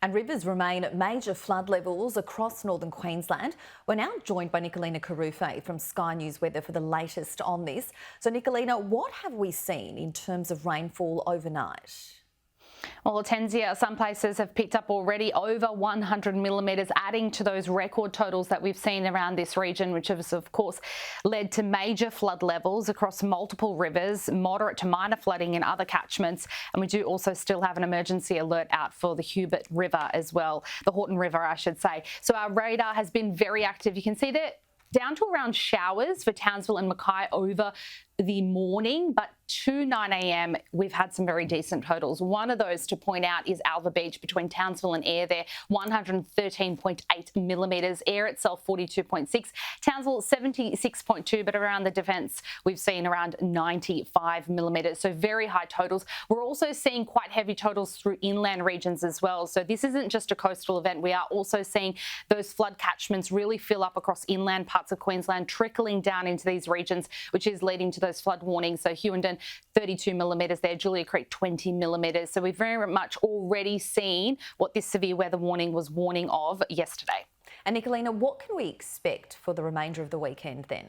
And rivers remain at major flood levels across northern Queensland. We're now joined by Nikolina Kharoufeh from Sky News Weather for the latest on this. So Nikolina, what have we seen in terms of rainfall overnight? Well, Tenzia, some places have picked up already over 100 millimetres, adding to those record totals that we've seen around this region, which has, of course, led to major flood levels across multiple rivers, moderate to minor flooding in other catchments. And we do also still have an emergency alert out for the Hubert River as well, the Haughton River, I should say. So our radar has been very active. You can see that down to around showers for Townsville and Mackay over the morning, but to 9 a.m. we've had some very decent totals. One of those to point out is Alva Beach between Townsville and Ayr there, 113.8 millimetres. Ayr itself 42.6, Townsville 76.2, but around the defence we've seen around 95 millimetres. So very high totals. We're also seeing quite heavy totals through inland regions as well. So this isn't just a coastal event. We are also seeing those flood catchments really fill up across inland parts of Queensland, trickling down into these regions, which is leading to those flood warnings. So Hewenden 32 millimetres there, Julia Creek 20 millimetres. So we've very much already seen what this severe weather warning was warning of yesterday. And Nikolina, what can we expect for the remainder of the weekend then?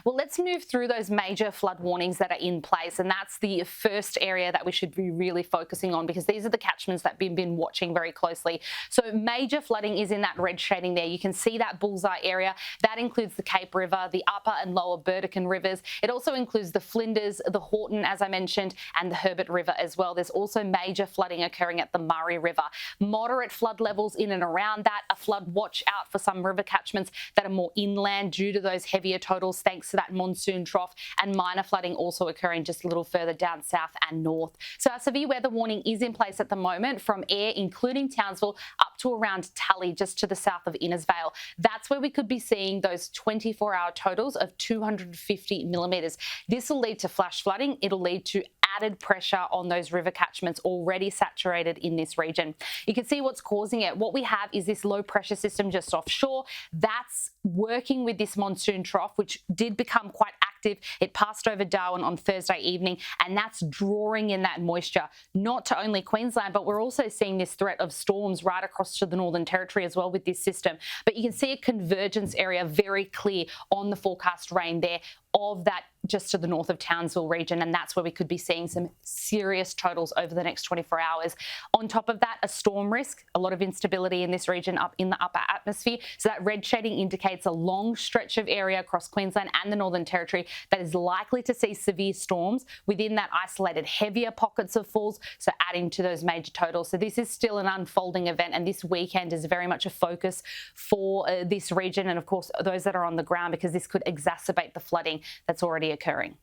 Well, let's move through those major flood warnings that are in place, and that's the first area that we should be really focusing on, because these are the catchments that we've been watching very closely. So major flooding is in that red shading there. You can see that bullseye area. That includes the Cape River, the upper and lower Burdekin rivers. It also includes the Flinders, the Haughton, as I mentioned, and the Herbert River as well. There's also major flooding occurring at the Murray River. Moderate flood levels in and around that. A flood watch out for some river catchments that are more inland due to those heavier totals, thanks to that monsoon trough, and minor flooding also occurring just a little further down south and north. So our severe weather warning is in place at the moment from Ayr, including Townsville, up to around Tully, just to the south of Innisfail. That's where we could be seeing those 24-hour totals of 250 millimetres. This will lead to flash flooding. It'll lead to added pressure on those river catchments already saturated in this region. You can see what's causing it. What we have is this low pressure system just offshore that's working with this monsoon trough, which did become quite active. It passed over Darwin on Thursday evening, and that's drawing in that moisture, not to only Queensland, but we're also seeing this threat of storms right across to the Northern Territory as well with this system. But you can see a convergence area very clear on the forecast rain there of that just to the north of Townsville region, and that's where we could be seeing some serious totals over the next 24 hours. On top of that, a storm risk, a lot of instability in this region up in the upper atmosphere. So that red shading indicates a long stretch of area across Queensland and the Northern Territory that is likely to see severe storms within that isolated heavier pockets of falls, so adding to those major totals. So this is still an unfolding event, and this weekend is very much a focus for this region and, of course, those that are on the ground, because this could exacerbate the flooding that's already occurring.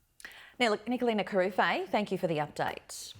Now, Nikolina Kharoufeh, thank you for the update.